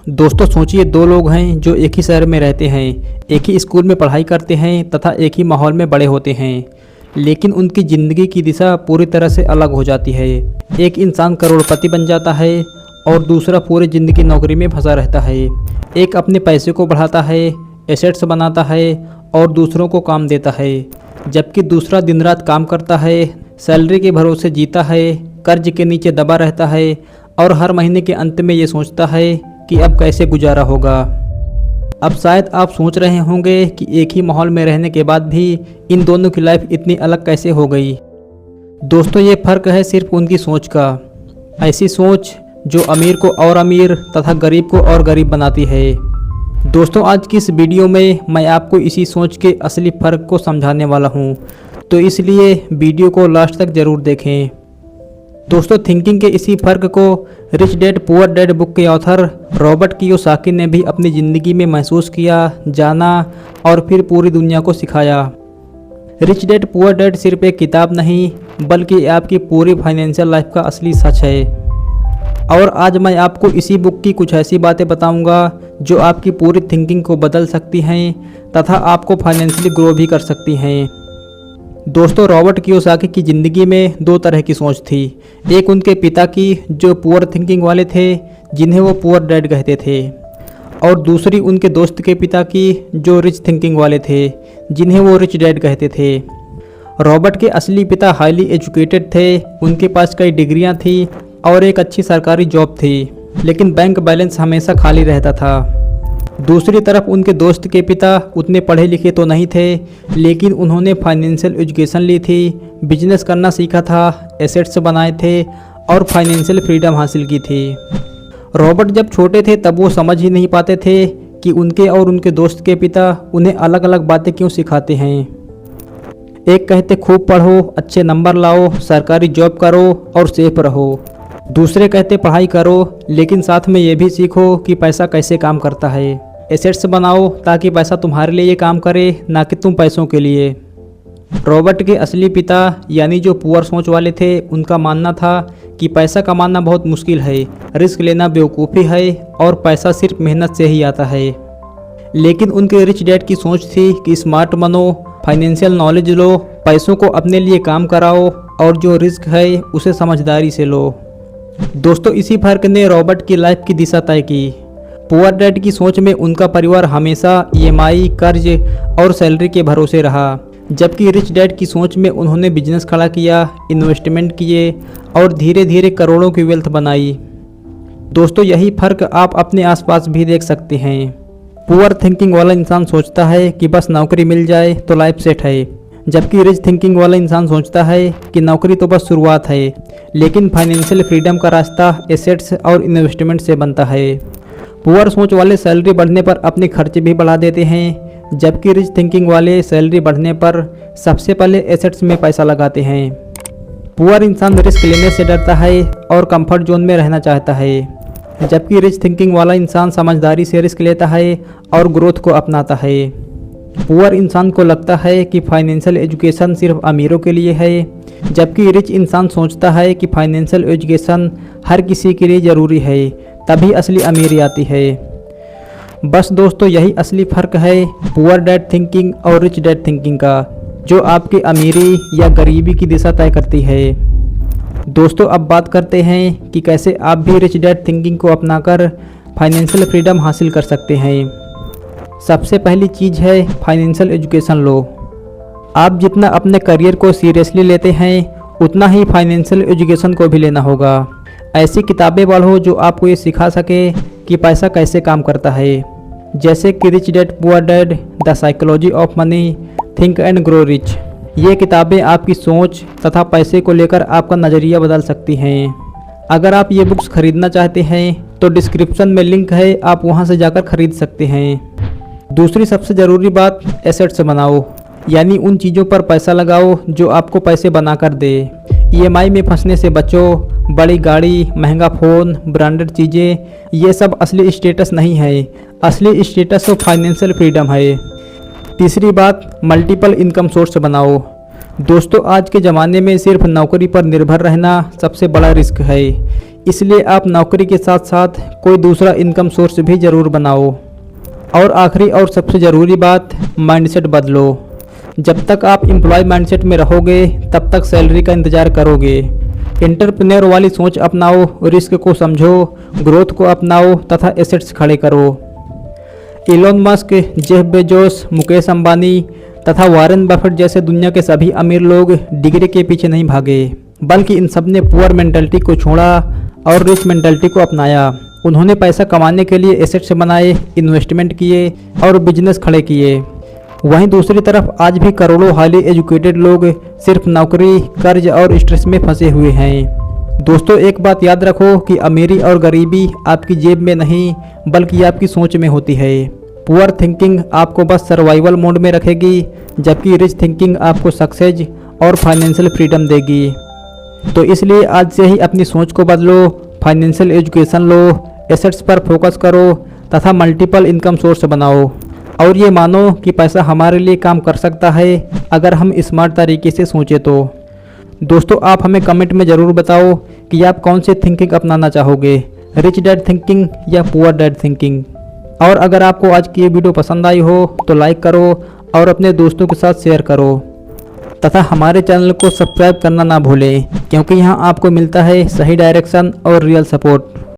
दोस्तों सोचिए, दो लोग हैं जो एक ही शहर में रहते हैं, एक ही स्कूल में पढ़ाई करते हैं तथा एक ही माहौल में बड़े होते हैं, लेकिन उनकी ज़िंदगी की दिशा पूरी तरह से अलग हो जाती है। एक इंसान करोड़पति बन जाता है और दूसरा पूरी ज़िंदगी नौकरी में फंसा रहता है। एक अपने पैसे को बढ़ाता है, एसेट्स बनाता है और दूसरों को काम देता है, जबकि दूसरा दिन रात काम करता है, सैलरी के भरोसे जीता है, कर्ज के नीचे दबा रहता है और हर महीने के अंत में ये सोचता है कि अब कैसे गुजारा होगा। अब शायद आप सोच रहे होंगे कि एक ही माहौल में रहने के बाद भी इन दोनों की लाइफ इतनी अलग कैसे हो गई। दोस्तों ये फ़र्क है सिर्फ उनकी सोच का। ऐसी सोच जो अमीर को और अमीर तथा गरीब को और गरीब बनाती है। दोस्तों आज की इस वीडियो में मैं आपको इसी सोच के असली फ़र्क को समझाने वाला हूँ, तो इसलिए वीडियो को लास्ट तक ज़रूर देखें। दोस्तों थिंकिंग के इसी फ़र्क को rich dad poor dad book के ऑथर रॉबर्ट कियोसाकी ने भी अपनी ज़िंदगी में महसूस किया, जाना और फिर पूरी दुनिया को सिखाया। रिच डैड पुअर डैड सिर्फ एक किताब नहीं बल्कि आपकी पूरी फाइनेंशियल लाइफ का असली सच है। और आज मैं आपको इसी बुक की कुछ ऐसी बातें बताऊंगा जो आपकी पूरी थिंकिंग को बदल सकती हैं तथा आपको फाइनेंशियली ग्रो भी कर सकती हैं। दोस्तों रॉबर्ट कियोसाकी की ज़िंदगी में दो तरह की सोच थी। एक उनके पिता की जो पुअर थिंकिंग वाले थे, जिन्हें वो पुअर डैड कहते थे, और दूसरी उनके दोस्त के पिता की जो रिच थिंकिंग वाले थे, जिन्हें वो रिच डैड कहते थे। रॉबर्ट के असली पिता हाईली एजुकेटेड थे, उनके पास कई डिग्रियां थी और एक अच्छी सरकारी जॉब थी, लेकिन बैंक बैलेंस हमेशा खाली रहता था। दूसरी तरफ उनके दोस्त के पिता उतने पढ़े लिखे तो नहीं थे, लेकिन उन्होंने फाइनेंशियल एजुकेशन ली थी, बिजनेस करना सीखा था, एसेट्स बनाए थे और फाइनेंशियल फ्रीडम हासिल की थी। रॉबर्ट जब छोटे थे तब वो समझ ही नहीं पाते थे कि उनके और उनके दोस्त के पिता उन्हें अलग अलग बातें क्यों सिखाते हैं। एक कहते खूब पढ़ो, अच्छे नंबर लाओ, सरकारी जॉब करो और सेफ रहो। दूसरे कहते पढ़ाई करो, लेकिन साथ में ये भी सीखो कि पैसा कैसे काम करता है। एसेट्स बनाओ ताकि पैसा तुम्हारे लिए काम करे, ना कि तुम पैसों के लिए। रॉबर्ट के असली पिता यानी जो पुअर सोच वाले थे, उनका मानना था कि पैसा कमाना बहुत मुश्किल है, रिस्क लेना बेवकूफ़ी है और पैसा सिर्फ मेहनत से ही आता है। लेकिन उनके रिच डैड की सोच थी कि स्मार्ट बनो, फाइनेंशियल नॉलेज लो, पैसों को अपने लिए काम कराओ और जो रिस्क है उसे समझदारी से लो। दोस्तों इसी फ़र्क ने रॉबर्ट की लाइफ की दिशा तय की। पुअर डैड की सोच में उनका परिवार हमेशा EMI, कर्ज और सैलरी के भरोसे रहा, जबकि रिच डैड की सोच में उन्होंने बिजनेस खड़ा किया, इन्वेस्टमेंट किए और धीरे धीरे करोड़ों की वेल्थ बनाई। दोस्तों यही फ़र्क आप अपने आसपास भी देख सकते हैं। पुअर थिंकिंग वाला इंसान सोचता है कि बस नौकरी मिल जाए तो लाइफ सेट है, जबकि रिच थिंकिंग वाला इंसान सोचता है कि नौकरी तो बस शुरुआत है, लेकिन फाइनेंशियल फ्रीडम का रास्ता एसेट्स और इन्वेस्टमेंट से बनता है। पुअर सोच वाले सैलरी बढ़ने पर अपने खर्चे भी बढ़ा देते हैं, जबकि रिच थिंकिंग वाले सैलरी बढ़ने पर सबसे पहले एसेट्स में पैसा लगाते हैं। पुअर इंसान रिस्क लेने से डरता है और कंफर्ट जोन में रहना चाहता है, जबकि रिच थिंकिंग वाला इंसान समझदारी से रिस्क लेता है और ग्रोथ को अपनाता है। पुअर इंसान को लगता है कि फाइनेंशियल एजुकेशन सिर्फ अमीरों के लिए है, जबकि रिच इंसान सोचता है कि फाइनेंशियल एजुकेशन हर किसी के लिए ज़रूरी है, तभी असली अमीरी आती है। बस दोस्तों यही असली फ़र्क है पुअर डैड थिंकिंग और रिच डैड थिंकिंग का, जो आपकी अमीरी या गरीबी की दिशा तय करती है। दोस्तों अब बात करते हैं कि कैसे आप भी रिच डैड थिंकिंग को अपनाकर फाइनेंशियल फ्रीडम हासिल कर सकते हैं। सबसे पहली चीज़ है फाइनेंशियल एजुकेशन लो। आप जितना अपने करियर को सीरियसली लेते हैं, उतना ही फाइनेंशियल एजुकेशन को भी लेना होगा। ऐसी किताबें पढ़ो जो आपको ये सिखा सके कि पैसा कैसे काम करता है, जैसे कि rich dad poor dad, the psychology of money, think and grow rich. ये किताबें आपकी सोच तथा पैसे को लेकर आपका नज़रिया बदल सकती हैं। अगर आप ये बुक्स खरीदना चाहते हैं तो डिस्क्रिप्शन में लिंक है, आप वहाँ से जाकर खरीद सकते हैं। दूसरी सबसे ज़रूरी बात, एसेट्स बनाओ, यानी उन चीज़ों पर पैसा लगाओ जो आपको पैसे बना कर दे। EMI में फंसने से बचो। बड़ी गाड़ी, महंगा फ़ोन, ब्रांडेड चीज़ें, ये सब असली स्टेटस नहीं है। असली स्टेटस तो फाइनेंशियल फ्रीडम है। तीसरी बात, मल्टीपल इनकम सोर्स बनाओ। दोस्तों आज के ज़माने में सिर्फ नौकरी पर निर्भर रहना सबसे बड़ा रिस्क है। इसलिए आप नौकरी के साथ साथ कोई दूसरा इनकम सोर्स भी ज़रूर बनाओ। और आखिरी और सबसे ज़रूरी बात, माइंडसेट बदलो। जब तक आप एम्प्लॉय माइंडसेट में रहोगे तब तक सैलरी का इंतज़ार करोगे। एंटरप्रेन्योर वाली सोच अपनाओ, रिस्क को समझो, ग्रोथ को अपनाओ तथा एसेट्स खड़े करो। Elon Musk, Jeff Bezos, Mukesh Ambani तथा वारेन बफेट जैसे दुनिया के सभी अमीर लोग डिग्री के पीछे नहीं भागे, बल्कि इन सब ने पुअर मेंटालिटी को छोड़ा और रिच मेंटालिटी को अपनाया। उन्होंने पैसा कमाने के लिए एसेट्स बनाए, इन्वेस्टमेंट किए और बिजनेस खड़े किए। वहीं दूसरी तरफ आज भी करोड़ों हाईली एजुकेटेड लोग सिर्फ नौकरी, कर्ज और स्ट्रेस में फंसे हुए हैं। दोस्तों, एक बात याद रखो कि अमीरी और गरीबी आपकी जेब में नहीं बल्कि आपकी सोच में होती है। पुअर थिंकिंग आपको बस सर्वाइवल मोड में रखेगी, जबकि रिच थिंकिंग आपको सक्सेस और फाइनेंशियल फ्रीडम देगी। तो इसलिए आज से ही अपनी सोच को बदलो, फाइनेंशियल एजुकेशन लो, एसेट्स पर फोकस करो तथा मल्टीपल इनकम सोर्स बनाओ। और ये मानो कि पैसा हमारे लिए काम कर सकता है अगर हम स्मार्ट तरीके से सोचें तो। दोस्तों, आप हमें कमेंट में ज़रूर बताओ कि आप कौन सी थिंकिंग अपनाना चाहोगे, रिच डैड थिंकिंग या पुअर डैड थिंकिंग। और अगर आपको आज की ये वीडियो पसंद आई हो तो लाइक करो और अपने दोस्तों के साथ शेयर करो तथा हमारे चैनल को सब्सक्राइब करना ना भूलें, क्योंकि यहाँ आपको मिलता है सही डायरेक्शन और रियल सपोर्ट।